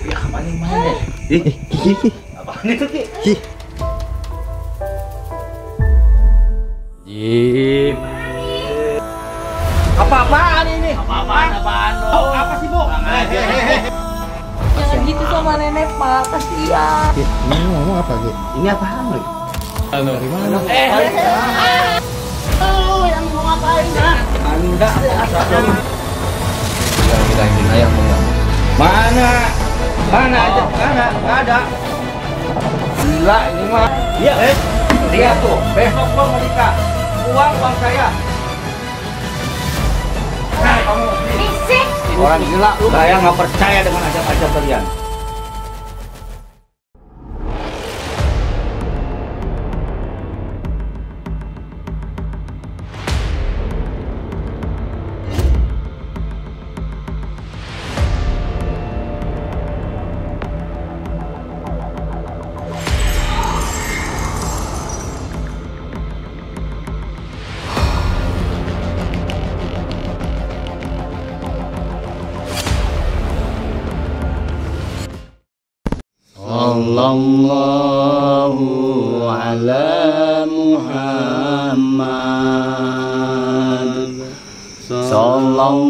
Ya, paling mana? Apaan itu, Ki? Jip. Apa-apaan ini? Apaan lo? Apa sih, Bu? Jangan gitu sama nenek, Pak. Kasihan. Ini ngomong apa, Ki? Ini apaan lo? Halo. Gimana? Yang mau ngapain, Nak? Anda. Kita ingin ayam enggak? Mana? Mana aja? Mana? Nggak ada. Gila ini mah. Iya, lihat tuh. Besok lo mau nikah. Uang saya. Nah, kamu Fisik. orang gila lu. Saya nggak percaya dengan ajab-ajab kalian. Sallallahu ala Muhammad Sallallahu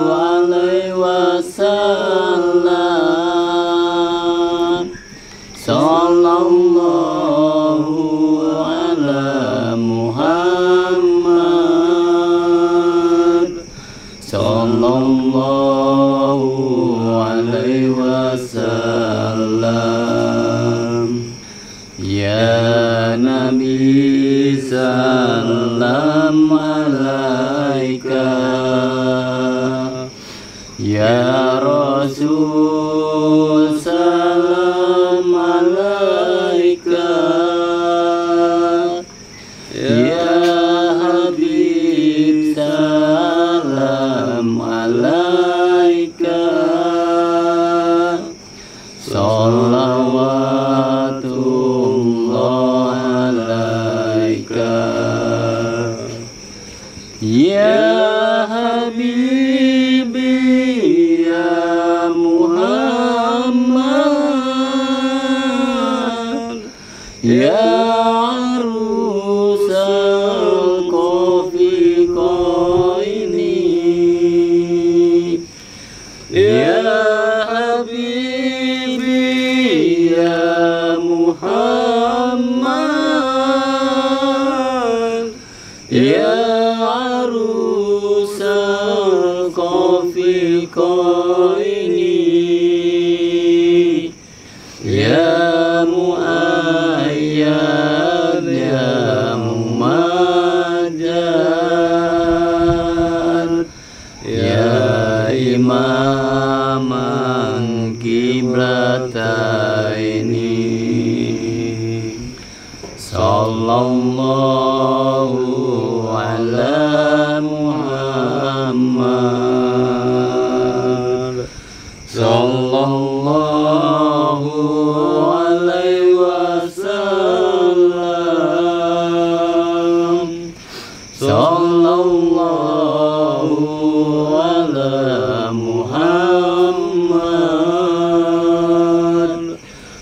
alaihi wasallam Sallallahu ala Muhammad Sallallahu alaihi wasallam. Ya Nabi salam alaika, ya Rasul salam alaika, ya Habib salam alaika, salawatullah alaika, ya Habibi ya Muhammad, ya arusal kofiqo ini, ya Habibi ya Muhammad, ya arusal kofiqo ini, ya muayyad ya mumajjad, ya imaman kiblataini, sallallahu ala Muhammad sallallahu alaihi wasallam sallallahu ala Muhammad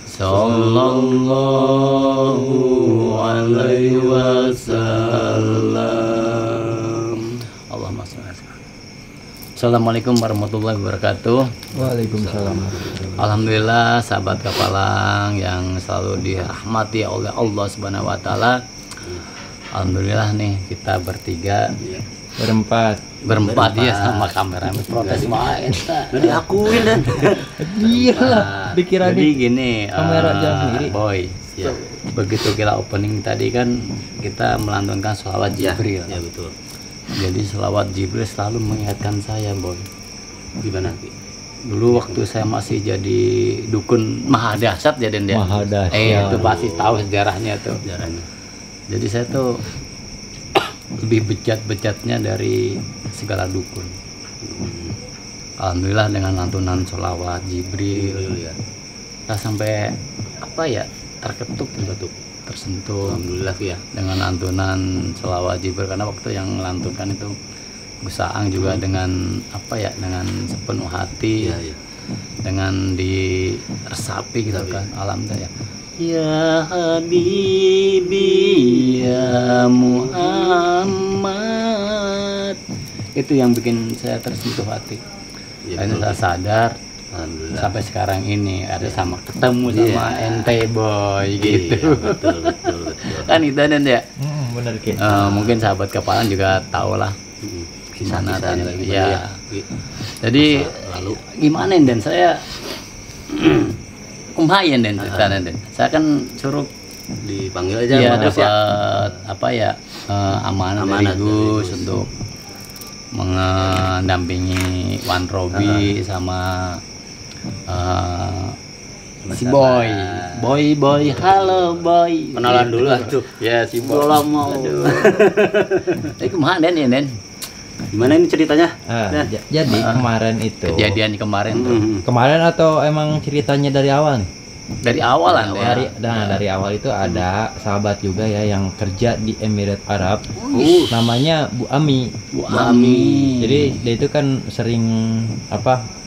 sallallahu alaihi wasallam. Allahumma shalli ala Muhammad. Assalamualaikum warahmatullahi wabarakatuh. Waalaikumsalam. Alhamdulillah sahabat Kapalang yang selalu dirahmati oleh Allah Subhanahu wa taala. Alhamdulillah nih kita bertiga berempat ya sama kamera protes main. Jadi akuin dan Iya lah, dikira Jadi gini kamera jalan sendiri. Boy, ya, begitu kita opening tadi kan kita melantunkan sholawat Jibril. ya betul. Jadi sholawat Jibril selalu mengingatkan saya, Boy. Gimana, Ki? Dulu waktu saya masih jadi dukun Mahadahsyat jadi dia. Mahadahsyat. Itu pasti tahu sejarahnya tuh. Sejarahnya. Jadi saya tuh lebih bejat-bejatnya dari segala dukun. Alhamdulillah dengan lantunan sholawat Jibril, ya. kita sampai apa ya terketuk, tersentuh. Alhamdulillah ya. Dengan lantunan sholawat Jibril, karena waktu yang melantunkan itu Gus Saang juga dengan apa ya, dengan sepenuh hati. Iya, iya. dengan diresapi gitu kan, alhamdulillah. Ya Habibi ya Muhammad, itu yang bikin saya tersentuh hati. Iya, Akhirnya saya sadar Alhamdulillah. sampai sekarang ini ada sama ketemu sama ente boy gitu. Iya, betul, betul, betul. Kan itu dan ya. Bener Ki. Mungkin sahabat kepalan juga tahu lah kisah-kisah Kisah-kisah itu. ya. Ya. Jadi Lalu gimana dan saya lumayan dan cerita dan saya kan suruh dipanggil aja ya sama Gus ya. dapat apa ya amanah dari Amanat dari Gus Gus. untuk mendampingi Wan Robi sama si Boy. Halo Boy. Kenalan dulu tuh. Ya si Boy. Mau. Tapi kemana Den ya Den? Gimana ini ceritanya? Jadi kemarin itu. Kejadian kemarin tuh. Kemarin atau emang ceritanya dari awal nih? Dari awalan ya. Dari awal itu ada sahabat juga ya yang kerja di Emirat Arab. Namanya Bu Ami. Bu Ami. Jadi dia itu kan sering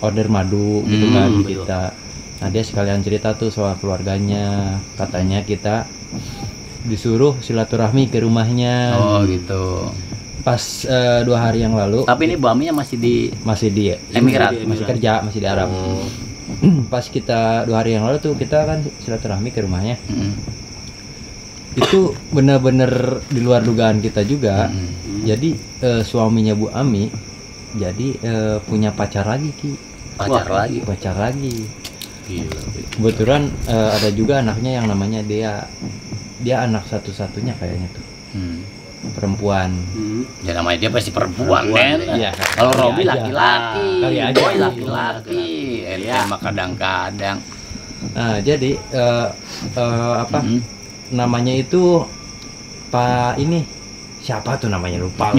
order madu gitu kan betul. kita. Nah dia sekalian cerita tuh soal keluarganya. Katanya kita disuruh silaturahmi ke rumahnya. Oh gitu. Pas 2 hari yang lalu. Tapi ini Bu Aminya masih di Masih di Emirat. masih kerja, masih di Arab. Pas kita 2 hari yang lalu tuh kita kan silaturahmi ke rumahnya. Itu benar-benar di luar dugaan kita juga. Jadi suaminya Bu Ami jadi punya pacar lagi Ki. pacar lagi. Pacar lagi. Gila. Kebetulan ada juga anaknya yang namanya Dea. Dia anak satu-satunya kayaknya tuh. Perempuan. Ya namanya dia pasti perempuan kan. Iya. Kalau Robi Kali aja. laki-laki, Kali aja. Boy laki-laki. Ente mah kadang-kadang. Nah, jadi namanya itu Pak ini siapa tuh namanya lupa.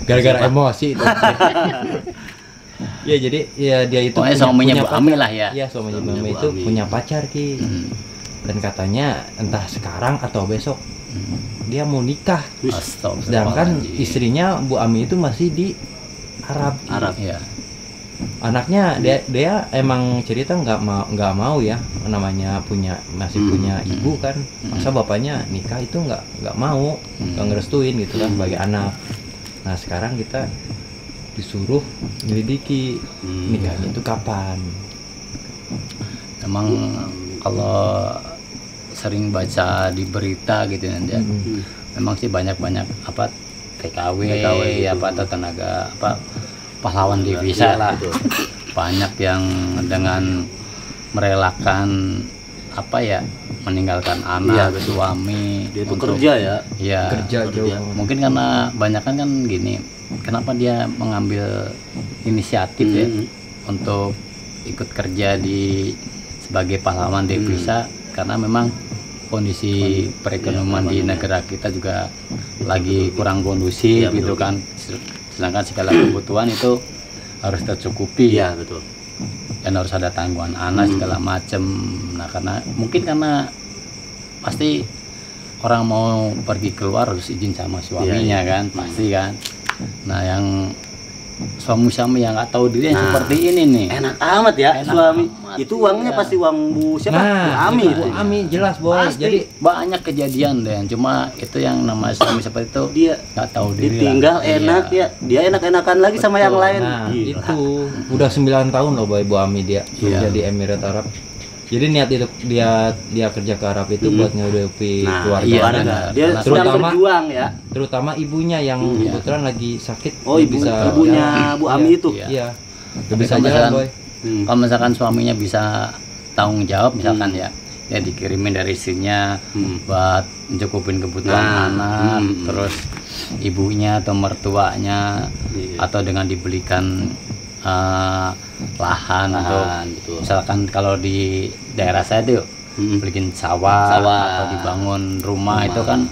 Gara-gara emosi itu. Ya jadi ya dia itu Pokoknya suaminya Bu Ami lah ya. Iya, suaminya Bu Suaminya Ami Bu itu Ami. punya pacar Ki. Dan katanya entah sekarang atau besok dia mau nikah. Astagfirullahaladzim. Sedangkan istrinya Bu Ami itu masih di Arab. Ya. Anaknya dia emang cerita nggak mau ya, namanya masih punya ibu kan. Masa bapaknya nikah itu nggak mau, nggak ngerestuin gitu kan sebagai anak. Nah sekarang kita disuruh nyelidiki nikahnya itu kapan. Emang kalau sering baca di berita gitu kan ya. Memang sih banyak TKW apa atau tenaga pahlawan devisa lah. Betul. Banyak yang dengan merelakan meninggalkan anak, suami Dia itu untuk kerja ya. ya Kerja jauh. mungkin karena banyak kan gini, kenapa dia mengambil inisiatif ya untuk ikut kerja sebagai pahlawan devisa, karena memang kondisi perekonomian di negara kita juga lagi kurang kondusif gitu kan. Sedangkan segala kebutuhan itu harus tercukupi. Iya, betul. Dan harus ada tanggungan anak segala macem. Nah karena pasti orang mau pergi keluar harus izin sama suaminya kan, pasti kan. Nah yang suami-suami yang nggak tahu diri yang seperti ini nih, Enak amat ya Enak suami. amat, Itu uangnya iya. pasti uang Bu siapa? Bu Nah, Ami Bu itu. Ami jelas boy. pasti Jadi banyak kejadian deh. Cuma itu yang namanya suami seperti itu Dia nggak tahu diri ditinggal lah. enak Iya. ya. Dia enak-enakan lagi sama yang lain. nah Gila. itu udah 9 tahun loh boy Bu Ami dia Iya. kerja di Emirat Arab. Jadi niat itu dia kerja ke Arab itu buat ngehidupi Nah, keluarga. iya, keluarga. benar. Dia Karena sedang terutama- berjuang ya. Terutama ibunya yang kebetulan lagi sakit. Oh, nggak ibunya jalan. Bu Ami itu. Iya. Iya. Gak Tapi bisa kalau jalan misalkan- boy. Kalau misalkan suaminya bisa tanggung jawab, misalkan ya dikirimin dari istrinya buat mencukupin kebutuhan Nah, anak, terus ibunya atau mertuanya, Iya. atau dengan dibelikan lahan untuk betul. misalkan kalau di daerah saya tuh bikin sawah, atau dibangun rumah itu kan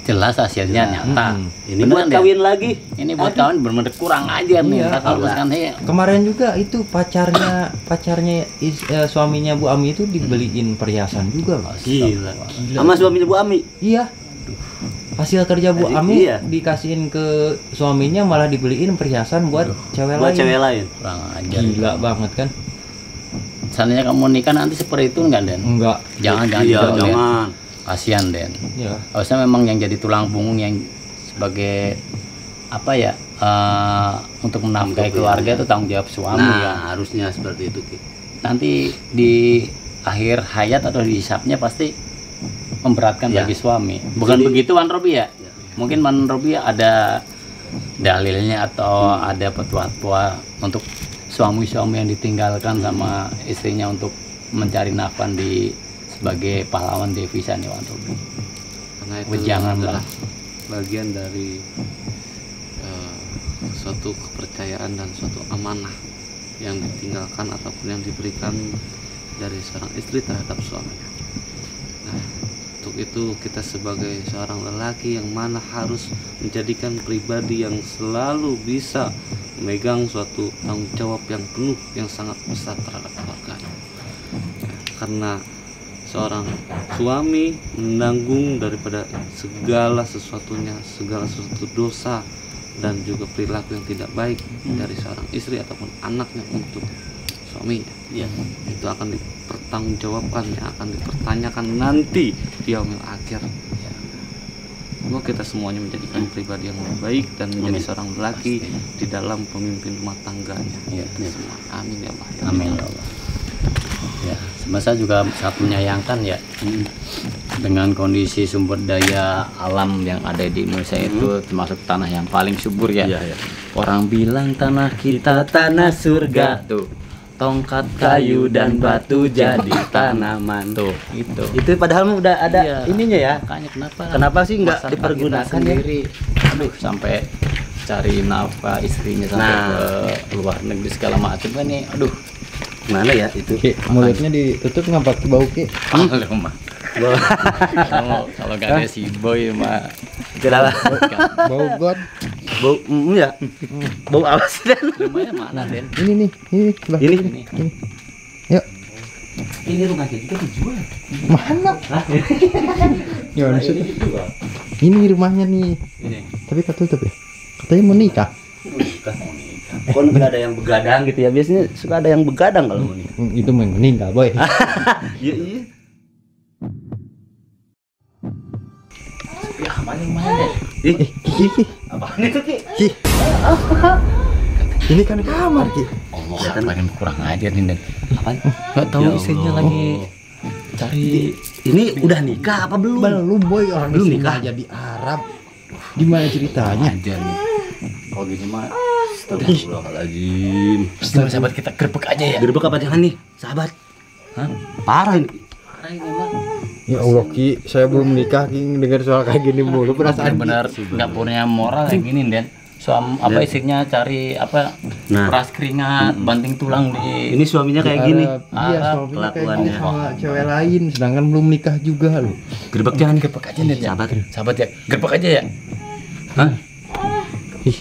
jelas hasilnya nyata. Ini Beneran buat deh. kawin lagi. Ini buat kawin bener-bener kurang ajar nih. Iya. Kalau misalkan Kemarin juga itu pacarnya suaminya Bu Ami itu dibeliin perhiasan juga loh. Gila. Sama suaminya Bu Ami. Iya. Hasil kerja Bu Ami Iya. dikasihin ke suaminya malah dibeliin perhiasan buat cewek Buat lain. cewek lain. kurang ajar. Gila banget kan. seandainya kamu nikah nanti seperti itu enggak, Den? Enggak. Jangan Iya, gitu, Den. jangan. Kasihan, Den. Ya. Harusnya memang yang jadi tulang punggung yang sebagai apa ya, untuk menafkahi keluarga itu tanggung jawab suami ya. Nah, harusnya seperti itu, Ki. Nanti di akhir hayat atau di hisapnya pasti memberatkan Ya. bagi suami. Bukan Jadi- begitu, Wan Robi ya? Ya. Mungkin Wan Robi ada dalilnya atau ada petua-petua untuk suami-suami yang ditinggalkan sama istrinya untuk mencari nafkah di sebagai pahlawan devisa nih, Wan Robi. Karena itu Wejangan adalah lah. bagian dari suatu kepercayaan dan suatu amanah yang ditinggalkan ataupun yang diberikan dari seorang istri terhadap suaminya. Nah, untuk itu kita sebagai seorang lelaki yang mana harus menjadikan pribadi yang selalu bisa memegang suatu tanggung jawab yang penuh yang sangat besar terhadap keluarganya. Karena seorang suami menanggung daripada segala sesuatunya, segala sesuatu dosa dan juga perilaku yang tidak baik dari seorang istri ataupun anaknya untuk suaminya. Iya. Itu akan dipertanggungjawabkan, akan dipertanyakan nanti di yaumil akhir. Semoga kita semuanya menjadikan pribadi yang lebih baik dan menjadi seorang lelaki di dalam pemimpin rumah tangganya. Ya. Semua. Amin ya Allah. Amin ya Allah. Ya, sebenarnya saya juga sangat menyayangkan ya dengan kondisi sumber daya alam yang ada di Indonesia itu, termasuk tanah yang paling subur ya. Iya, iya. Orang bilang tanah kita tanah surga tuh. Tongkat kayu dan batu jadi tanaman tuh. Itu padahal udah ada Iya. ininya ya. Makanya Kenapa sih nggak masyarakat dipergunakan kita sendiri? Aduh, sampai cari nafkah istrinya sampai Nah. ke luar negeri segala macam kan nih. Aduh, Mana ya itu? Ki, mulutnya ditutup nggak pakai bau Ki? lu mah. Kalau gak ada si boy mah Kenapa? Bau god. Bau ya. Bau apa sih, Dan? lumayan mana, Den? Ini nih, sebelah Ini. sini. Ini. Yuk, Ini rumah kita juga dijual. mana? Ya, maksudnya. Ini rumahnya nih. Ini. Tapi ketutup ya. Katanya mau nikah. Kok nggak ada yang begadang gitu ya? Biasanya suka ada yang begadang kalau mau nikah. Itu mau nikah, boy. Iya, iya. Ya, mana? Ih, Ki. apaan itu, Ki? Ki. Ini kan kamar, Ki. Allah, apa yang kurang ajar nih, Den? Apaan? Gak tahu Ya istrinya Allah. lagi cari. Ini udah nikah apa belum? Belum, boy. Orang Belum istrinya nikah. jadi Arab. Gimana ceritanya? Ajar nih. Kalau gini mah Astagfirullahaladzim. sahabat kita gerbek aja ya. Gerbek apa jangan nih, sahabat? Hah? Parah ini. Parah ini mah. Ya Allah, Ki. Saya belum nikah, Ki. Dengar soal kayak gini mulu. Perasaan Benar-benar nggak punya moral kayak gini, Den. Apa istrinya cari apa? Nah. Peras keringat, banting tulang di. Ini suaminya kayak gini. Iya, Arab suaminya kayak kelakuannya. gini sama cewek lain. Sedangkan belum nikah juga loh. Gerbek jangan nih. Gerbek aja, Den. Sahabat. Sahabat ya, gerbek aja ya. Hah? Ih,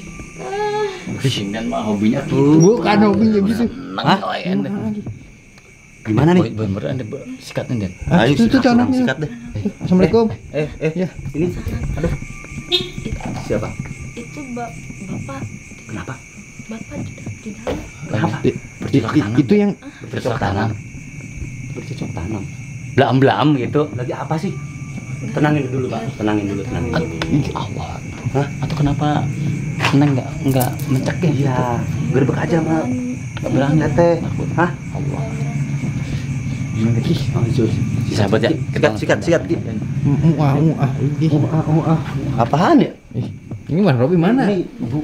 Fishing dan mah hobinya gitu. bukan hobinya gitu. Senang kau ya, Den. Gimana nih? Bener-bener ada sikatnya, Den. Ah, itu sikat, orang anaknya. sikat deh. Assalamualaikum. Ya, ini. Aduh. Siapa? Itu bapak Kenapa? bapak di dalam. Kenapa? Itu yang Bercocok tanam. Bercocok tanam. Belam-belam gitu. Lagi apa sih? Tenangin dulu, Pak. Tenangin dulu. Allah. Hah? Atau kenapa Neng nggak mencegah? Iya, gerbek aja, Mak. Nggak berani. Tete. Hah? Allah. Gimana, Ki? Oh, Jul. Sahabat ya. Sikat, Ki. Ini. Apaan ya? Ini Mas Robi mana? Ini ibu.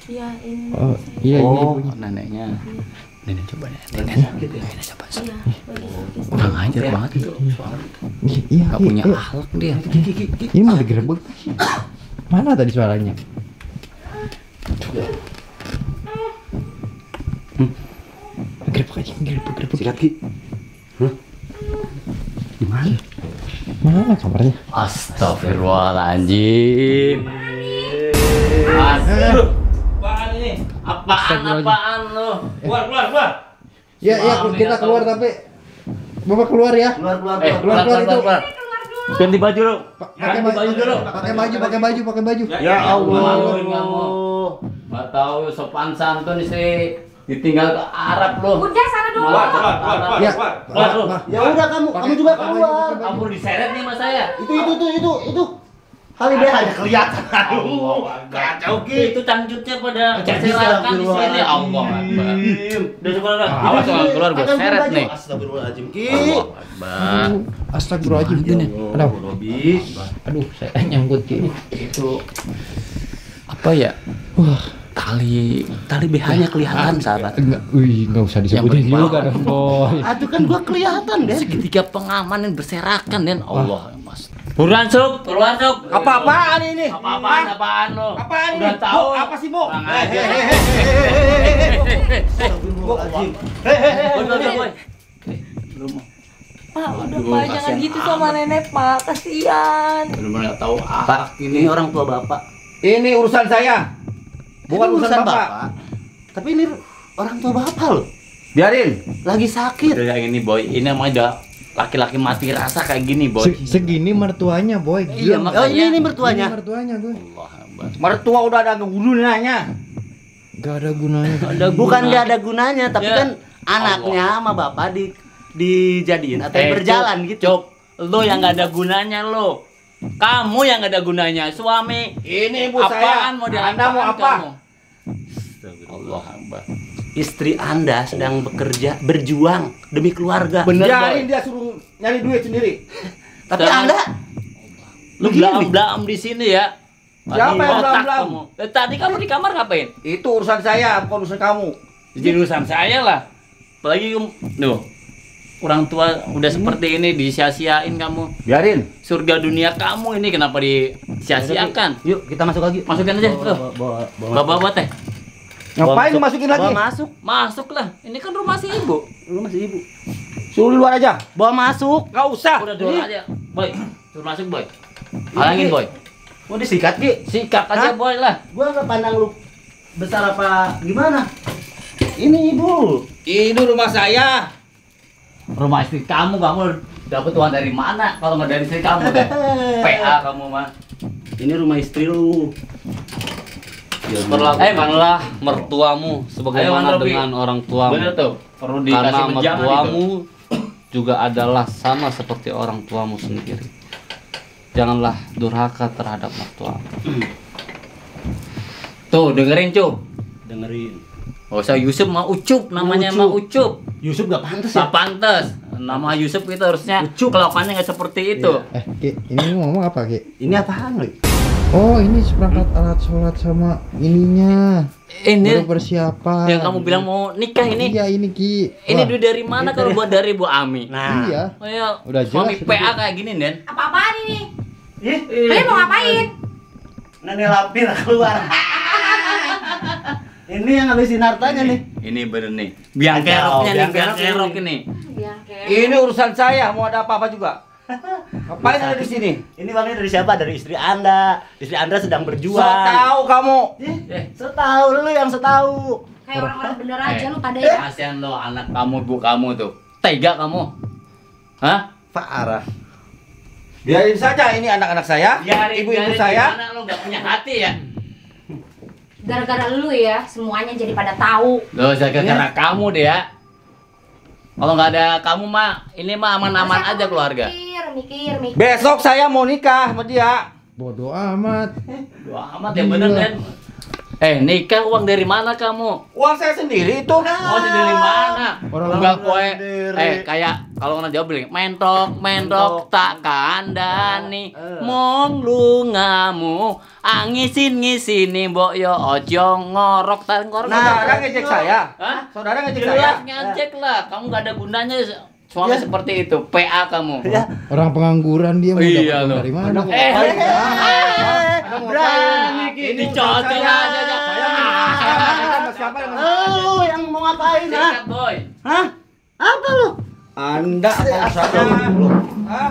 Iya ini. Oh, iya ini Oh. ibunya. Neneknya. Nenek coba ya. Nenek. Nenek coba. Iya. lagi Kurang ajar banget itu. Iya, Gak punya akhlak dia. Ini mau digerebek. Mana tadi suaranya? Gerebek aja, gerebek. Sikat, Ki. Hah? Gimana? Mana kamarnya? Astagfirullahaladzim. Aduh. Apaan ini? Apaan lu? Keluar. Ya, Suami kita atau- keluar tapi Bapak keluar ya. Keluar. Keluar. Ganti baju lu. Pakai Ganti baju dulu. pakai baju. Ya Allah. Nggak tahu sopan santun istri Ditinggal ke Arab lo. Udah sana dulu. Ya, Ya udah kamu juga keluar. Kabur diseret nih mas saya. Itu. Kali dia hanya kelihatan. Aduh, kacau Itu cangcutnya pada berserakan di sini. Allah Akbar. Udah sekolah. Awas jangan keluar gue seret nih. Astagfirullahaladzim, Ki. Allah Akbar. Astagfirullahaladzim gini. Aduh, saya nyangkut Ki. Itu apa ya? Tali BH-nya kelihatan sahabat. Enggak usah disebutin juga dong, Boy. Aduh kan gua kelihatan deh. Seketika pengaman yang berserakan dan Allah Mas. Buruan Suk, keluar Suk. Apa-apaan ini? Apaan lo? Apaan Udah ini? tahu. Apa sih, Bu? Kurang ajar. Astagfirullahaladzim. Boy. Pak, udah Aduh, Pak, jangan kasihan gitu sama nenek Pak, kasihan. Benar-benar tahu Pak, ini orang tua Bapak. Ini urusan saya. Bukan Ini urusan Bapak. Tapi ini orang tua Bapak loh. Biarin. Lagi sakit. Udah yang ini Boy, ini namanya udah laki-laki mati rasa kayak gini Boy. Segini mertuanya, Boy. Iya, Gila. Oh, ini mertuanya. Ini mertuanya gue. Allah Akbar. Mertua udah ada gunanya. Gak ada gunanya. Bukan nggak ada gunanya, tapi Ya. kan anaknya sama Bapak dijadiin atau berjalan Cuk, gitu. Cuk, lo yang gak ada gunanya lo. Kamu yang gak ada gunanya, suami. Ini ibu Apaan saya. mau Anda mau apa? kamu? Allah Akbar. Istri Anda sedang bekerja, berjuang demi keluarga. Bener, Biarin Boy. dia suruh nyari duit sendiri. Tapi Jangan. Anda Lu begini. belam-belam di sini ya. Siapa yang Otak belam-belam? kamu. Tadi kamu di kamar ngapain? Itu urusan saya, bukan urusan kamu. Jadi urusan saya lah. Apalagi nuh. Orang tua udah seperti ini disia-siain kamu. Biarin. Surga dunia kamu ini kenapa disia-siakan? Yuk kita masuk lagi. Masukin aja. Tuh. Bawa teh. Ngapain lu masukin lagi? Bawa masuk. Masuklah. Ini kan rumah si ibu. Lu masih ibu. Suruh di luar aja. Bawa masuk. Nggak usah. Udah dulu aja. Boy, suruh masuk Boy. Halangin Boy. Mau disikat, Ki? Sikat aja Hah? Boy lah. Gua nggak pandang lu besar apa gimana. Ini ibu. Ini rumah saya. Rumah istri kamu dapat uang dari mana? Kalau nggak dari istri kamu deh. PA kamu mah. Ini rumah istri lu. Perlakukanlah mertuamu sebagaimana Ayo, Robi. dengan orang tuamu. Bener tuh. Perlu Karena dikasih menjangan itu. mertuamu juga adalah sama seperti orang tuamu sendiri. Janganlah durhaka terhadap mertuamu. Tuh dengerin Cuk. Dengerin. Oh, saya Yusuf mah Ucup namanya Ucup. mah Ucup. Yusuf gak pantas ya? Nggak pantas. Nama Yusuf itu harusnya kelakuannya nggak seperti itu. Ki, ini ngomong apa, Ki? Ini apaan, Li? Oh, ini seperangkat alat sholat sama ininya. Ini Baru persiapan. yang kamu bilang mau nikah ini. Iya, ini Ki. Ini Wah, duit dari mana kalau buat dari Bu Ami? Nah. Iya. Oh ya, Udah suami jelas, PA kayak gini, Den. Apa-apaan ini? Ih, Kalian mau ngapain? Nenek lampir keluar. Ini yang ngabisin hartanya nih. Ini bener nih. Biang Kacau, keroknya nih, biang biang kerok kerok ini. ini. Ya, kayak Ini urusan saya, mau ada apa-apa juga. Ngapain ada di sini? Ini uangnya dari siapa? Dari istri Anda. Istri Anda sedang So berjuang. tahu kamu. Setahu lu yang setahu. kayak orang-orang bener aja lu pada ya. Kasihan lo anak kamu, ibu kamu tuh. Tega kamu. Hah? Parah. Biarin saja ini anak-anak saya, ibu-ibu saya. Gimana lo nggak punya hati ya? Gara-gara lu ya, semuanya jadi pada tahu. Lo jaga karena kamu deh ya. Kalau nggak ada kamu mah, ini mah aman-aman Masa aja kamu keluarga. Mikir. Besok saya mau nikah sama dia. Bodoh amat. Doa amat ya bener Den. Nikah uang dari mana kamu? Uang saya sendiri itu. Mau dari mana? Orang Enggak kowe. sendiri. Kayak kalau orang Jawa bilang mentok tak kandani mong lungamu ngisini mbok yo ojo ngorok tan ngorok. Saudara ngejek saya. Hah? Saudara ngejek Jelas saya. ngecek lah. Kamu nggak ada gunanya suami seperti itu. PA kamu. Ya. Orang pengangguran dia mau Iya, dapat loh. dari mana? Berani Ini cocok aja. Siapa yang Lu yang mau ngapain, ha? Sikat boy. Hah? Apa lu? Anda apa urusannya? Hah?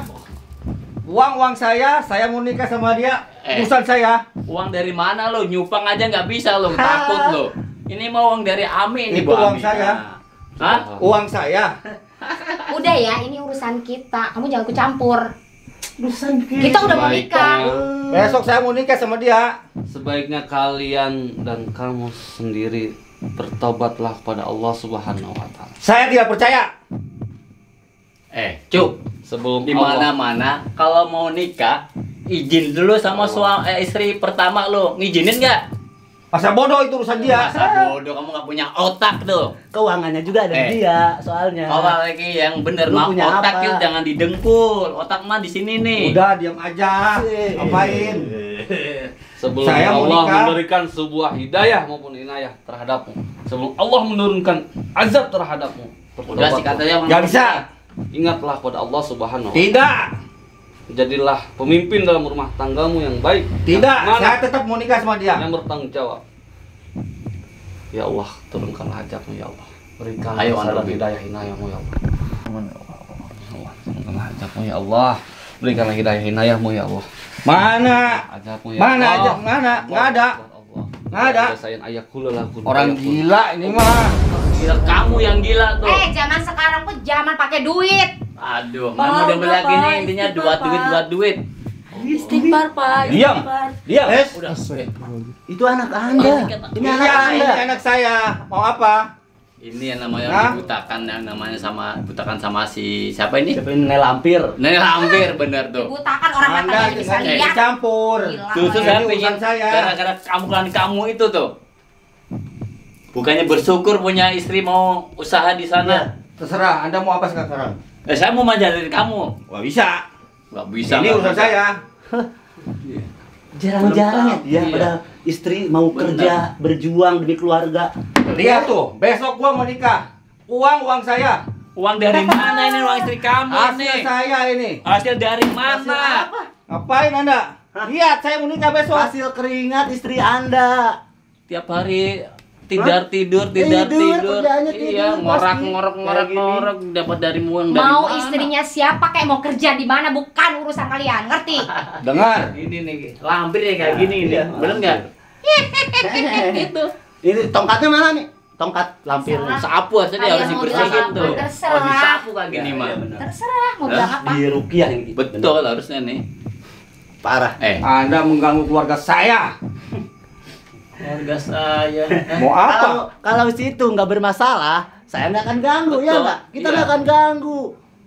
Uang saya mau nikah sama dia. Urusan saya. Uang dari mana lo? Nyupang aja nggak bisa lo, takut lo. Ini mau uang dari Ami ini, Itu Bu uang Ami. saya. Hah? Uang saya. Udah ya, ini urusan kita. Kamu jangan ikut campur. Urusan Kita udah mau nikah. Besok saya mau nikah sama dia. Sebaiknya kalian dan kamu sendiri bertobatlah kepada Allah Subhanahu wa taala. Saya tidak percaya. Cuk, Sebelum di Allah mana-mana kalau mau nikah izin dulu sama istri pertama lo, ngizinin nggak? Masa bodoh itu urusan dia. Masa bodoh, kamu nggak punya otak tuh. Keuangannya juga ada di dia soalnya. Kalau lagi yang bener Lu mah punya otak apa? itu jangan didengkul, otak mah di sini nih. Udah diam aja. Ngapain? sebelum Saya mau Allah nikah. memberikan sebuah hidayah maupun inayah terhadapmu, sebelum Allah menurunkan azab terhadapmu, Udah sih katanya Gak bisa. Ingatlah kepada Allah Subhanahu wa taala. Tidak. Jadilah pemimpin dalam rumah tanggamu yang baik. Tidak. Yang mana? Saya tetap mau nikah sama dia. Yang bertanggung jawab. Ya Allah, turunkanlah azabmu ya Allah. Berikan Ayo, salam Anda. hidayah inayahmu ya Allah. Ya Allah, turunkanlah azabmu ya Allah. Berikanlah hidayah inayahmu ya Allah. Mana? Azabmu ya Mana Allah. aja? Mana? Nggak ada. Allah. Nggak ada. Sayang ayah kula Orang gila ini mah. Gila, kamu yang gila tuh. Zaman sekarang pun zaman pakai duit. Aduh, kamu udah bilang gini intinya dua duit. Istighfar, Pak. Diam. Diam. Udah. Itu anak Anda. Ini anak Iya, Anda. Ini anak saya. Mau apa? Ini yang namanya Hah? dibutakan, yang namanya dibutakan sama si siapa ini? Siapa ini lampir? Nenek hampir bener tuh. Dibutakan orang Anda matanya bisa jangan lihat. campur. Gila. Justru Ini saya urusan pengen saya. gara-gara kamu itu tuh. Bukannya bersyukur punya istri mau usaha di sana. Terserah. Anda mau apa sekarang? Saya mau majalin kamu. Wah bisa. Gak bisa. Ini nggak urusan bisa. saya. Jarang-jarang ya dia Iya. pada istri mau Benar. kerja berjuang demi keluarga. Lihat tuh. Besok gua mau nikah. Uang saya. Uang dari mana ini uang istri kamu Hasil nih? saya ini. Hasil dari mana? Ngapain Anda? Lihat saya mau nikah besok. Hasil keringat istri Anda. Tiap hari tidur Tidur, kerjaannya iya, tidur, ngorok dapat dari uang dari Mau mana? istrinya siapa kayak mau kerja di mana bukan urusan kalian, ngerti? Dengar. Ini nih lampir ya kayak gini nih, Iya, bener nggak? Gitu. Ini tongkatnya mana nih? Tongkat lampir. Serah. Sapu aja dia Kalian harus mau dibersihin bilang tuh. apa? Terserah. Harus disapu kayak gini mah. Terserah mau bilang apa. Di rukiah ini. Betul harusnya nih. Parah. Anda mengganggu keluarga saya. Keluarga saya. Mau apa? Kalau situ nggak bermasalah, saya nggak akan ganggu ya Betul. nggak? Kita Iya. nggak akan ganggu.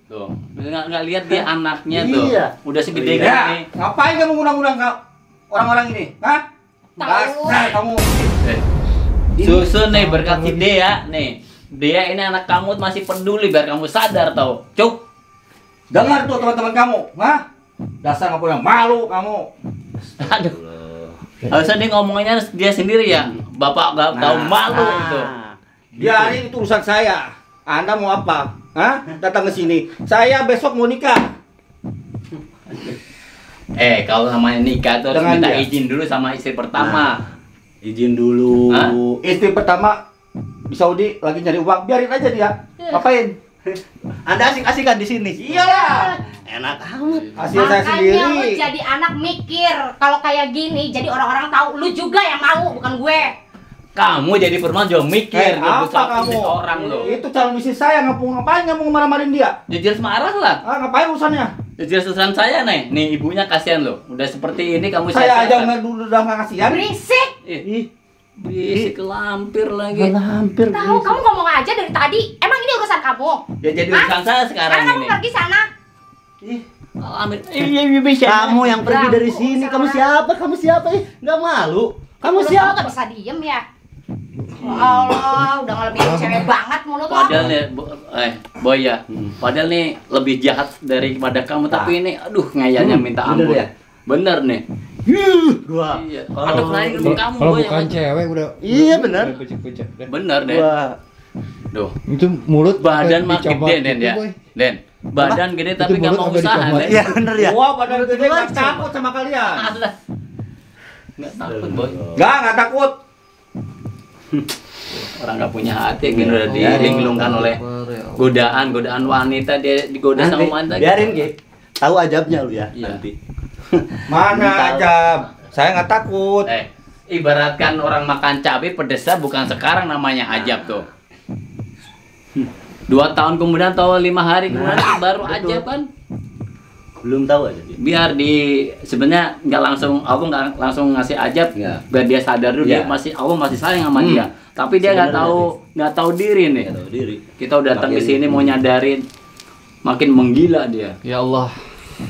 Tuh, nggak lihat dia anaknya tuh. Iya. Udah segede Ya, gini. ngapain kamu ngundang-ngundang orang-orang ini? Hah? Tahu. Dasar kamu. Susun nih berkat si Dea nih. Dea ini anak kamu masih peduli biar kamu sadar tau. Cuk. Dengar tuh teman-teman kamu, hah? Dasar nggak punya malu kamu. Aduh. Harusnya dia ngomongnya dia sendiri ya. Bapak nggak tahu malu gitu. Biarin itu urusan saya. Anda mau apa? Hah? Datang ke sini. Saya besok mau nikah. Kalau namanya nikah tuh harus Dengan minta dia. izin dulu sama istri pertama. Izin dulu. Hah? Istri pertama di Saudi lagi nyari uang. Biarin aja dia. Ngapain? Anda asik-asikan di sini. Iyalah. Enak amat. Hasil saya Makanya lu sendiri. jadi anak mikir. Kalau kayak gini, jadi orang-orang tahu lu juga yang mau, bukan gue. Kamu jadi perempuan juga mikir Apa besar kamu? istri orang lo. Itu calon istri saya ngapain kamu marah-marahin dia? Jujur semarah lah. Ngapain urusannya? Jujur susuran saya nih. Nih ibunya kasihan lo. Udah seperti ini kamu Saya aja sia-siakan. udah nggak kasihan. Berisik. Ih, berisik lampir lagi. Hampir. Tahu kamu ngomong aja dari tadi. Emang ini urusan kamu? Ya jadi urusan saya sekarang Sekarang kamu ini. pergi sana. Lampir. Iya bisa. Kamu yang pergi dari Ganggu sini. sama Kamu orang. siapa? Kamu siapa? Nggak malu. Kamu Mulut siapa? nggak bisa diem ya? Allah, udah ngelebihin cewek banget mulut lo. Padahal nih, Boy ya. Padahal nih lebih jahat daripada kamu, tapi ini aduh ngayalnya minta bener ampun. ya? Bener nih. Gua. Iya. Kalau- Aduh lain kamu Kalau Boy. bukan cewek udah. Iya, benar. Pucuk-pucuk deh. Bener deh. Gua. Duh. Itu mulut Badan sampai mah dicabak gede Den gitu, ya. Boy. Den. Badan gede tapi Itu nggak mulut mau sampai usaha dicabak. Den. Iya bener ya. Wah, badan gede nggak takut sama kalian. Ah, sudah. Nggak takut Boy. Nggak takut. Orang nggak punya hati gini udah dilinglungkan oleh godaan wanita, dia digoda sama mantan. Biarin Ki. Tahu ajabnya lu ya Iya. nanti. Mana aja. Saya nggak takut. Ibaratkan orang makan cabai pedesnya bukan sekarang namanya ajab tuh. 2 tahun kemudian atau 5 hari kemudian baru betul. ajab kan. Belum tahu aja dia. Biar sebenarnya nggak langsung Allah nggak langsung ngasih ajab, Ya. biar dia sadar dulu Ya. Allah masih sayang sama dia. Tapi dia nggak tahu diri nih. Nggak tahu diri. Kita udah datang ke sini mau nyadarin, makin menggila dia. Ya Allah,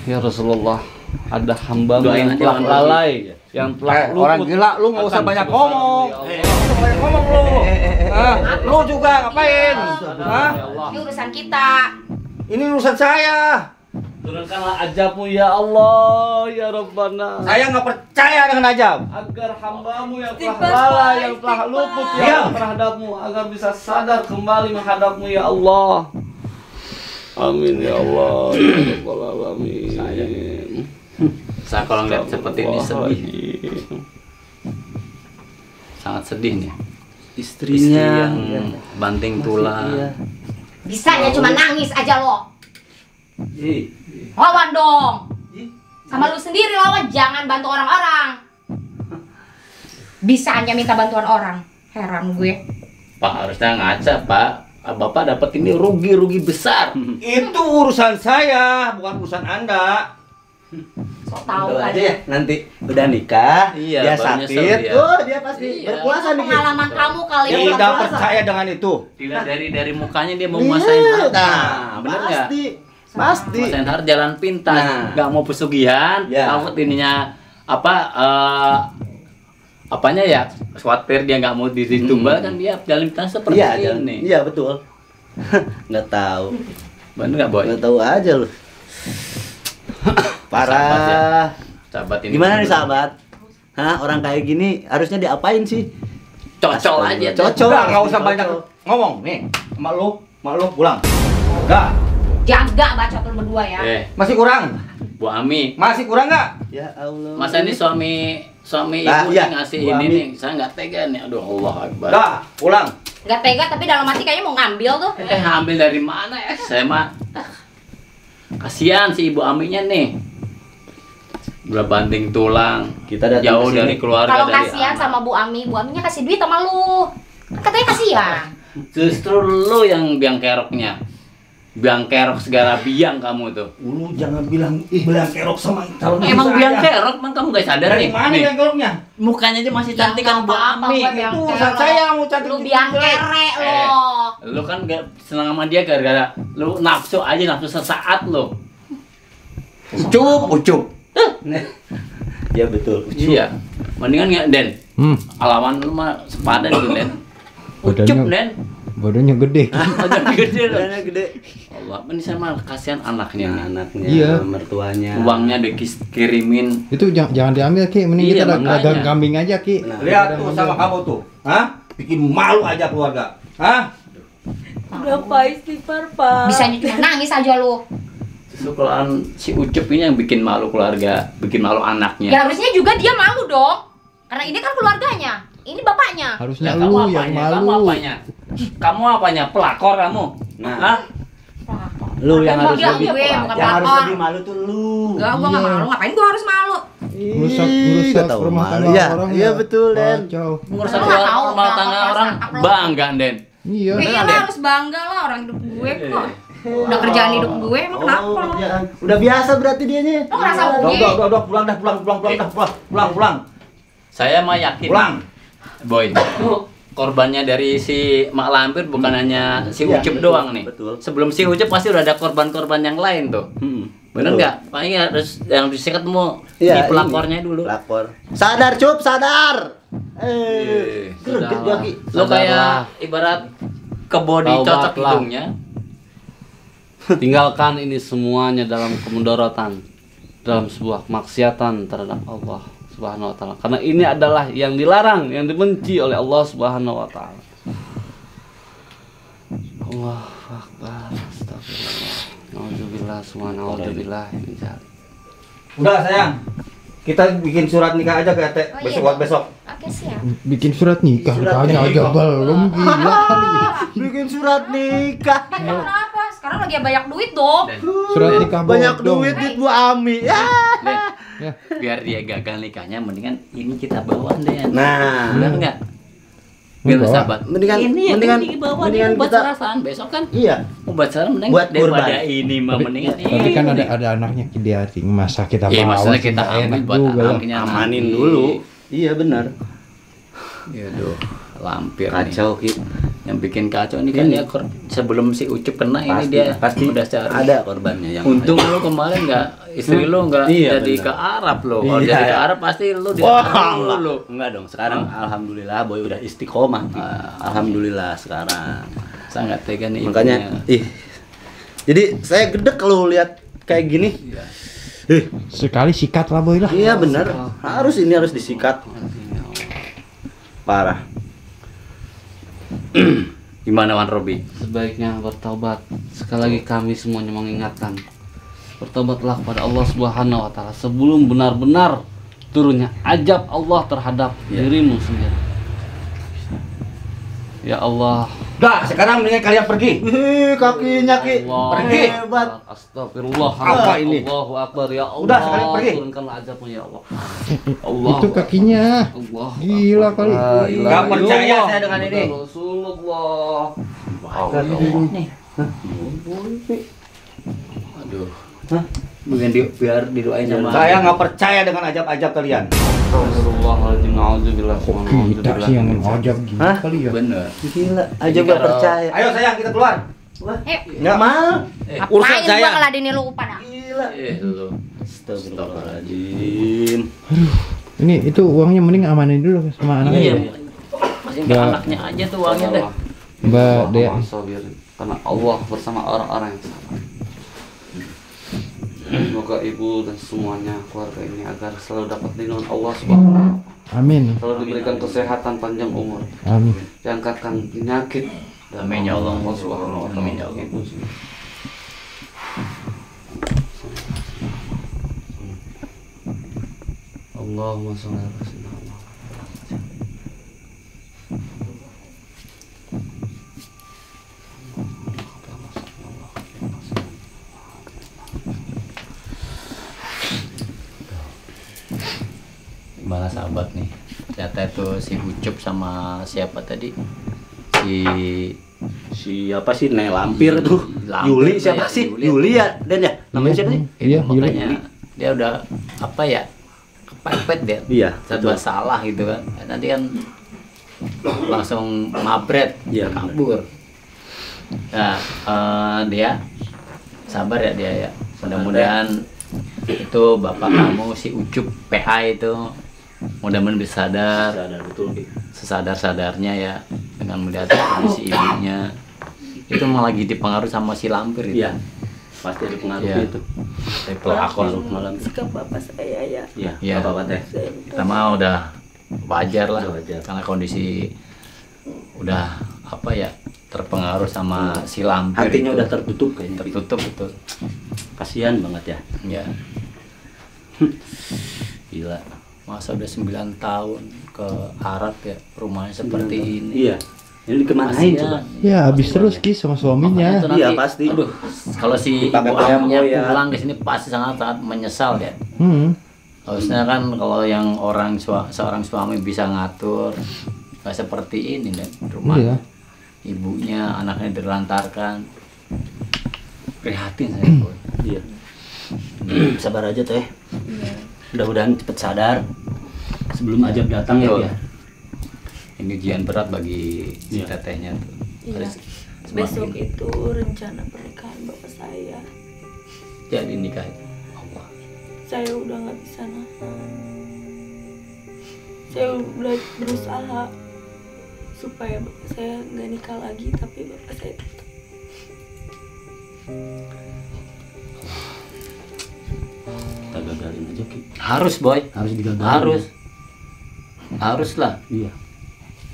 ya Rasulullah, ada hamba-Mu Doain yang aja telah orang lalai, yang telah luput. Orang gila, lu nggak usah akan banyak kebesaran ngomong. ya Allah. Nggak usah banyak ngomong lu. Lu juga ngapain? Hah? Ya Allah. Ini urusan kita. Ini urusan saya. Turunkanlah ajab-Mu ya Allah, ya Rabbana. Saya nggak percaya dengan ajab. Agar hamba-Mu yang telah lalai, yang telah luput ya Diam. Allah terhadap-Mu, agar bisa sadar kembali menghadap-Mu ya Allah. Amin ya Allah, ya Rabbal Alamin. Saya kalau ngeliat seperti ini sedih, sangat sedih nih. Istri Istrinya yang banting tulang. Bisanya cuma nangis aja lo. Lawan dong. Sama lu sendiri lawan, jangan bantu orang-orang. Bisanya minta bantuan orang. Heran gue. Pak harusnya ngaca Pak. Bapak dapat ini rugi besar. Itu urusan saya, bukan urusan Anda. Sok tahu Tahu kan. aja ya, nanti udah nikah, Iya, dia baru nyesel sakit, dia. dia pasti Iya. berpuasa nih. Pengalaman kamu kali Dia ini. Tidak percaya dengan itu. Dilihat dari mukanya dia mau nguasain harta. Nah, Bener nggak? pasti. Nguasain harta jalan pintas, Nah. nggak mau pesugihan, Ya. takut ininya apanya ya, khawatir dia nggak mau ditumbal kan dia jalan pintas seperti Iya, ini. iya betul. Nggak tahu, Bener nggak Boy? nggak tahu aja lu. Parah. Sahabat ini. Gimana nih sahabat? Hah, orang kayak gini harusnya diapain sih? Cocol aja. Cocol. Nggak usah banyak ngomong. Nih, mak lu pulang. Enggak, Jaga bacot lu berdua ya. masih kurang. Bu Ami, Masih kurang nggak? Ya Allah. masa ini suami Nah, ibu iya. nih ngasih Bu ini Ami. nih, saya nggak tega nih. Aduh Allah Akbar. Enggak, pulang. Gak tega tapi dalam hati kayaknya mau ngambil tuh. Ambil dari mana ya? Saya mah kasihan si ibu Aminya nih. Udah banting tulang, Kita datang jauh ke sini. dari keluarga, Kalau dari kasihan anak. sama Bu Aminya kasih duit sama lu. Kan katanya kasihan. Justru lu yang biang keroknya. Biang kerok segala biang kamu tuh. Lu jangan bilang kerok sama calon Emang istri biang saya. kerok, emang kamu gak sadar Dari nih? mana Nih, biang keroknya? mukanya aja masih cantik Ya, kan Bu nggak apa-apa, Ami. gue biang Itu kerok. urusan saya mau cantik. Lu biang kere lo. Lu kan gak senang sama dia gara-gara lu nafsu aja, nafsu sesaat lu. Ucup. Ya betul. Iya. Mendingan nggak Den? Alawan lu mah sepadan gitu Den. Ucup Den. Badannya gede. Badan gede loh. Badannya gede. Allah, ini saya mah kasihan anaknya nih. Anaknya, Iya. mertuanya. Uangnya dikirimin. Itu jangan diambil Ki, mending Iya, kita makanya. dagang kambing aja Ki. Nah, Lihat tuh sama kamu tuh. Hah? Bikin malu aja keluarga. Hah? Udah Pak, istighfar Pak. Bisanya cuma nangis aja lu. Sekolahan si Ucup ini yang bikin malu keluarga, bikin malu anaknya. Ya harusnya juga dia malu dong. Karena ini kan keluarganya. Ini bapaknya. Harusnya Lah, lu yang Kamu malu. apanya? Kamu apanya? Pelakor kamu? Nah. Hah? Lu yang Kan harus dia lebih gue, bukan yang harus pelakor. lebih malu tuh lu. Enggak, gua gak Iya. malu. Ngapain gua harus malu? Merusak Nggak tahu rumah malu. tangga Iya, orang. iya ya. betul, Den. Kacau. Ngurusin Lu nggak tahu rumah apa tangga perasaan orang upload. bangga, Den. Iya. Ya iyalah harus bangga lah orang hidup gue kok. Udah kerjaan hidup gue, emang kenapa lo? kerjaan. Udah biasa berarti dianya. Lo ngerasa rugi? Udah, pulang dah, pulang. Saya mah yakin. Pulang. Boy, korbannya dari si Mak Lampir bukan hanya si Iya, Ucup betul, doang nih. betul. Sebelum si Ucup pasti udah ada korban-korban yang lain tuh. Bener Betul. nggak? Paling harus yang disikat mau Iya, si pelapornya dulu. Pelakor. Sadar, Cup, sadar. Sudahlah. Greget gua, Ki. Lo kayak Sadarlah. ibarat kebo Taubatlah. dicocok hidungnya. Tinggalkan ini semuanya dalam kemudorotan, dalam sebuah kemaksiatan terhadap Allah Subhanahu wa taala. Karena ini adalah yang dilarang, yang dibenci oleh Allah Subhanahu wa taala. Allahu akbar. Astagfirullah. Nauzubillah, subhanallah. Udah sayang. Kita bikin surat nikah aja ke Ate Oh, iya. besok. Oke siap. Bikin surat nikah, tanya aja belum gila kali. Bikin surat nikah. Kenapa? Sekarang lagi banyak duit dong. Surat nikah Banyak bodong. duit di Bu Ami. Ya. Den, Ya. biar dia gagal nikahnya mendingan ini kita bawa Den. Nah, Bener nggak? Biar sahabat. Mendingan Ini yang mendingan dibawa mendingan Obat kita sarasan besok kan. iya. Obat sarasan mending Buat daripada kurban. ini mah mendingan Tapi kan ini. ada anaknya dia masa kita Iya, bawa maksudnya sih, kita nggak ambil enak buat juga ya. anaknya Amanin nanti. dulu. Iya benar. Iya doh, lampir Kacau Ki. nih. Yang bikin kacau ini kan Ini. dia sebelum si Ucup kena ini Pasti, dia pasti udah cari. ada korbannya yang Untung lu kemarin nggak istri lu nggak Iya, jadi benar. ke Arab lo. Kalau Iya. jadi ke Arab pasti lu di Wah, Arab enggak. dulu. Enggak dong. Sekarang alhamdulillah boy udah istiqomah. Ki. Alhamdulillah sekarang. Sangat tega nih. Makanya ibunya. jadi saya gedek kalau lihat kayak gini. Sekali sikat lah boy lah. Iya benar. Harus disikat. Parah. Gimana Wan Robi? Sebaiknya bertobat. Sekali lagi kami semuanya mengingatkan, bertobatlah kepada Allah Subhanahu wa taala sebelum benar-benar turunnya azab Allah terhadap dirimu sendiri. Ya Allah, Dah, sekarang mendingan kalian pergi. Kakinya Ki. Allah. Pergi. Hebat. Astagfirullah. Apa ini? Allahu Akbar ya Allah. Udah, sekalian pergi. Turunkanlah azabmu ya Allah. Allah. Itu kakinya. Allah. Gila kali. Nggak percaya saya dengan ini. Rasulullah. Aduh. Mungkin biar didoain sama. Saya nggak percaya dengan ajab-ajab kalian. Astagfirullahaladzim. Na'udzubillah. Kita sih yang ngajak gini Hah? kali ya. Bener. Gila, Jadi ajab nggak kalau- percaya. Ayo sayang kita keluar. Nggak mau. Urusan Ngapain saya. gua ngeladeni lu pada? Gila. Lu. Astagfirullahaladzim. Ini itu uangnya mending amanin dulu sama anaknya. Iya. ya. Masih ke anaknya aja tuh uangnya deh. Mbak Dea. Karena Allah bersama orang-orang yang sabar. Semoga ibu dan semuanya keluarga ini agar selalu dapat lindungan Allah Subhanahu wa taala. Amin. Selalu diberikan kesehatan panjang umur. Amin. Diangkatkan penyakit dan Amin ya Allah. Allah Subhanahu wa taala. Amin ya Allah. Ibu semua. Allahumma shalli ala sayyidina Muhammad. Gimana sahabat nih? Ternyata itu si Ucup sama siapa tadi? Siapa sih Nek Lampir tuh? Lampir Yuli tuh siapa ya, sih? Yuli. Yuli ya, Dan ya? Namanya siapa sih? Iya, Itu makanya dia udah apa ya? Kepepet dia. Iya, Serba betul. salah gitu kan. Nanti kan langsung mabret, Iya, kabur. Nah, dia sabar ya dia ya. Mudah-mudahan itu bapak kamu si Ucup PA itu mudah-mudahan bisa sadar Sadar betul. Ki. sesadar-sadarnya ya dengan melihat kondisi ibunya itu malah lagi dipengaruhi sama si Lampir itu. Iya. Pasti ada pengaruh Iya. itu. Dari pelakon. Malam. Sikap bapak saya ya. Iya, Iya. apa-apa teh. Saya minta Kita mah udah wajar lah Udah wajar. karena kondisi udah apa ya terpengaruh sama si Lampir Hatinya itu. udah tertutup kayaknya. Ki. tertutup betul Kasihan banget ya. ya. Gila. Masa udah 9 tahun ke Arab ya rumahnya seperti ini. Iya. Ini dikemanain coba? Ya habis terus Ki sama suaminya. Makanya tuh Iya, nanti, pasti. Aduh, kalau si Dipakai ibu pakai amnya ambo ya. pulang ke sini pasti sangat menyesal ya. Harusnya kan kalau yang seorang suami bisa ngatur nggak seperti ini kan rumah Iya. ibunya anaknya dilantarkan prihatin saya Boy. Iya. Sabar aja teh. Mudah-mudahan cepet sadar sebelum ajab datang ya. Betul. Ki. Ini ujian berat bagi si Iya. tetehnya tuh. Iya. Harus Besok semakin itu rencana pernikahan bapak saya. jadi nikah Allah. Saya udah nggak bisa nahan. Saya udah berusaha supaya bapak saya nggak nikah lagi, tapi bapak saya tetap. Kita gagalin aja Ki. Harus boy, Harus digagalin. harus lah. Iya.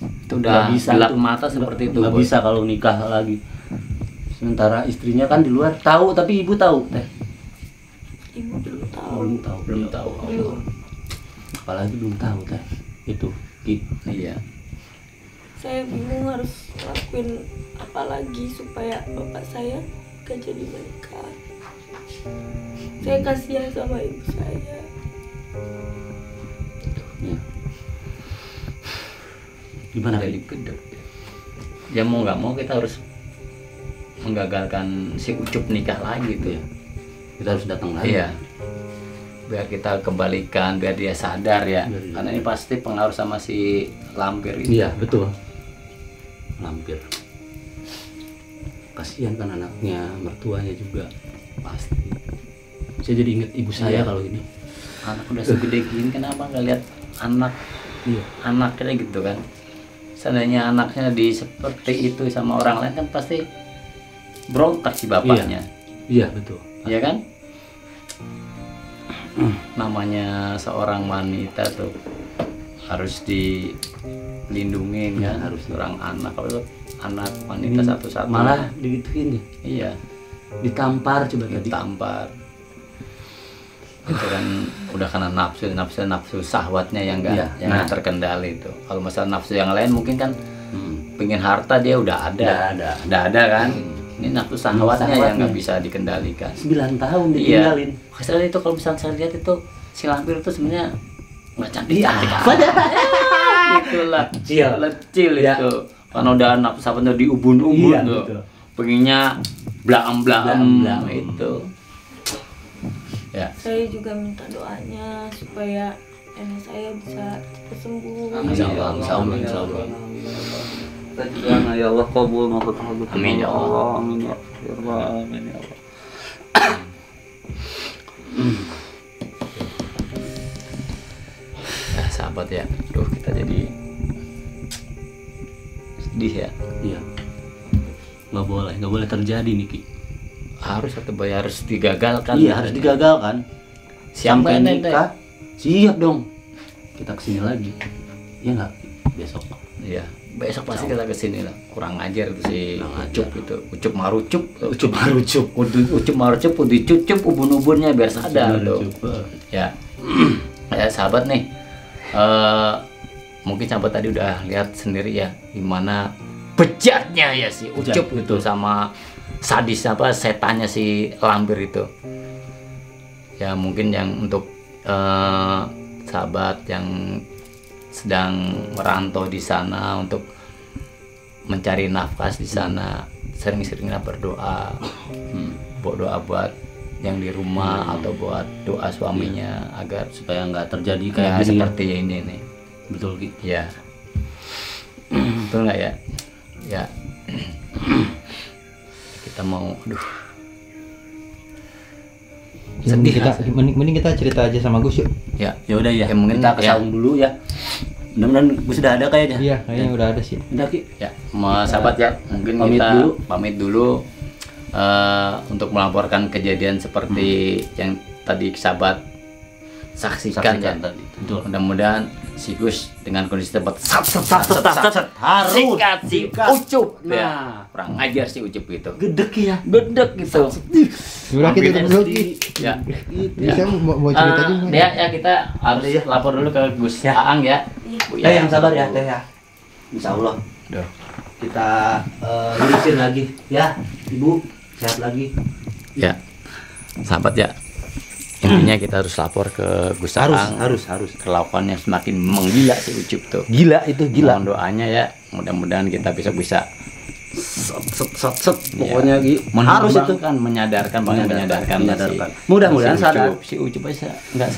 Itu udah Nggak bisa gelap tuh. mata seperti itu. Nggak Boy. bisa kalau nikah lagi. Sementara istrinya kan di luar tahu, tapi ibu tahu teh. Ibu belum tahu. Belum tahu. Belum tahu. Belum. Apalagi belum tahu teh. Itu Ki. Iya. Saya bingung harus lakuin apa lagi supaya bapak saya gak jadi menikah. Saya kasihan sama ibu saya. Ya. Gimana? Jadi gedek. Ya mau nggak mau kita harus menggagalkan si Ucup nikah lagi tuh. Iya. Kita harus datang lagi. Iya. Biar kita kembalikan, biar dia sadar ya. Iya. Karena ini pasti pengaruh sama si lampir ini. Iya, betul. Lampir. Kasihan kan anaknya, mertuanya juga. Pasti. Saya jadi inget ibu saya Iya. kalau ini. Anak udah segede gini kenapa nggak lihat anak Iya. anaknya gitu kan? Seandainya anaknya di seperti itu sama orang lain kan pasti berontak si bapaknya. Iya, betul. Iya kan? Namanya seorang wanita tuh harus dilindungi Iya, kan, harus orang anak. Kalau anak wanita Ini satu-satu malah digituin ya. iya Ditampar coba tadi. ditampar. Itu kan udah karena nafsu sahwatnya yang enggak Iya, yang nggak terkendali itu. Kalau masalah nafsu yang lain mungkin kan pengen harta dia udah ada. Udah ada kan. Ini nafsu sahwatnya yang nggak bisa dikendalikan. 9 tahun Iya. ditinggalin. Masalah itu kalau misalnya saya lihat itu si lampir itu sebenarnya nggak cantik Iya. itulah Kecil. itu karena udah nafsu sahwatnya di ubun-ubun Iya, tuh betul. pengennya blaam Blaam. itu ya. Saya juga minta doanya supaya nenek saya bisa cepat sembuh. Insya Allah, insya Allah, insya Allah. Ya Allah kabul maksud Amin ya Allah. Amin ya Allah. Amin ya Allah. Ya sahabat ya, aduh kita jadi sedih ya. Iya. Nggak boleh terjadi nih Ki. Harus atau bayar harus digagalkan. Iya, harus digagalkan. Siapa Sampai yang nikah, siap dong. Kita kesini lagi. Iya nggak? Besok. Iya, besok pasti kita kesini lah. Kurang ajar itu si Kurang Ucup ajar. itu, Ucup marucup, Ucup marucup. Ucup marucup, dicucup ubun-ubunnya biar sadar loh. Ya, ya sahabat nih, mungkin sahabat tadi udah lihat sendiri ya, gimana bejatnya ya si Ucup Bejat, itu sama sadis apa setannya si lampir itu. Ya mungkin yang untuk sahabat yang sedang merantau di sana untuk mencari nafas di sana, sering-seringlah berdoa, berdoa buat yang di rumah atau buat doa suaminya agar Supaya nggak terjadi kayak kayak gini ya. seperti ini nih. Betul Ki. Ya, betul nggak ya? Ya, kita mau, aduh, sedih kita rasanya. mending kita cerita aja sama Gus yuk. Ya, Ya udah ya. Ya, mungkin kita ke ya. saung dulu ya. Mudah-mudahan gue sudah ada kayaknya. Iya, kayaknya udah ada sih. Udah Ki. ya, sahabat ya, mungkin Pamit kita dulu. pamit dulu untuk melaporkan kejadian seperti yang tadi sahabat saksikan ya. tadi. Betul. Mudah-mudahan si Gus dengan kondisi tempat Harus. sikat si Sikat. Ucup Nah. ya. Kurang ajar si Ucup itu. Gedek ya. Gedek gitu. Udah kita Hampir dulu. Ya. Ya. Saya mau cerita juga. Ya kita harus lapor dulu ke Gus Aang ya. Bu, Yang sabar ya Teh ya. Insya Allah. Duh. Kita lurusin lagi ya. Ibu sehat lagi. Ya. Sahabat ya. Intinya kita harus lapor ke Gus Aang. Harus. Kelakuannya semakin menggila si Ucup tuh. Gila itu Mohon doanya ya. Mudah-mudahan kita bisa Set. Pokoknya Ki. harus Harus itu. kan menyadarkan Menyadarkan. si Mudah-mudahan sadar. Si Ucup aja nggak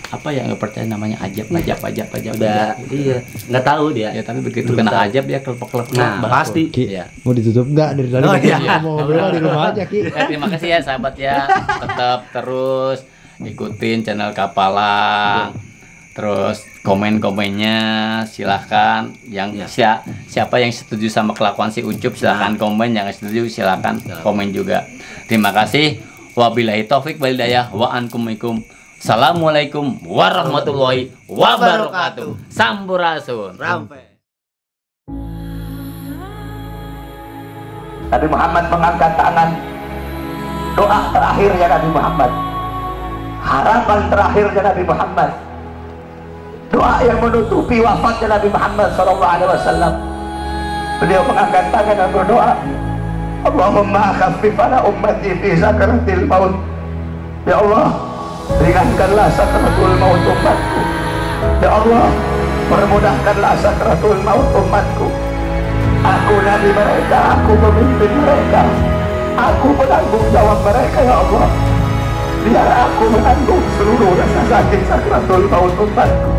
apa ya nggak percaya namanya ajab. Udah, iya. Nggak tahu dia. Ya tapi begitu Belum kena tahu. ajab dia kelepek-kelepek. Nah, baru. pasti. Ki, Iya. mau ditutup nggak dari tadi? Oh, iya. Mau ngobrol di rumah aja Ki. Terima kasih ya sahabat ya. Tetap terus ikutin channel Kapalang. Terus komen-komennya silahkan. Yang siapa yang setuju sama kelakuan si Ucup silahkan komen. Yang setuju silahkan komen juga. Terima kasih. Wabillahi taufik wal hidayah wa ankumikum. Assalamualaikum warahmatullahi wabarakatuh. Sampurasun. Nabi Muhammad mengangkat tangan. Doa terakhirnya Nabi Muhammad, harapan terakhirnya Nabi Muhammad, doa yang menutupi wafatnya Nabi Muhammad SAW. Beliau mengangkat tangan dan berdoa, Allahumma khaffif ala ummati fi sakaratil maut. Ya Allah, ringankanlah sakaratul maut umatku. Ya Allah, Permudahkanlah sakratul maut umatku. Aku nabi mereka, aku pemimpin mereka, aku penanggung jawab mereka ya Allah. Biar aku menanggung seluruh rasa sakit sakratul maut umatku.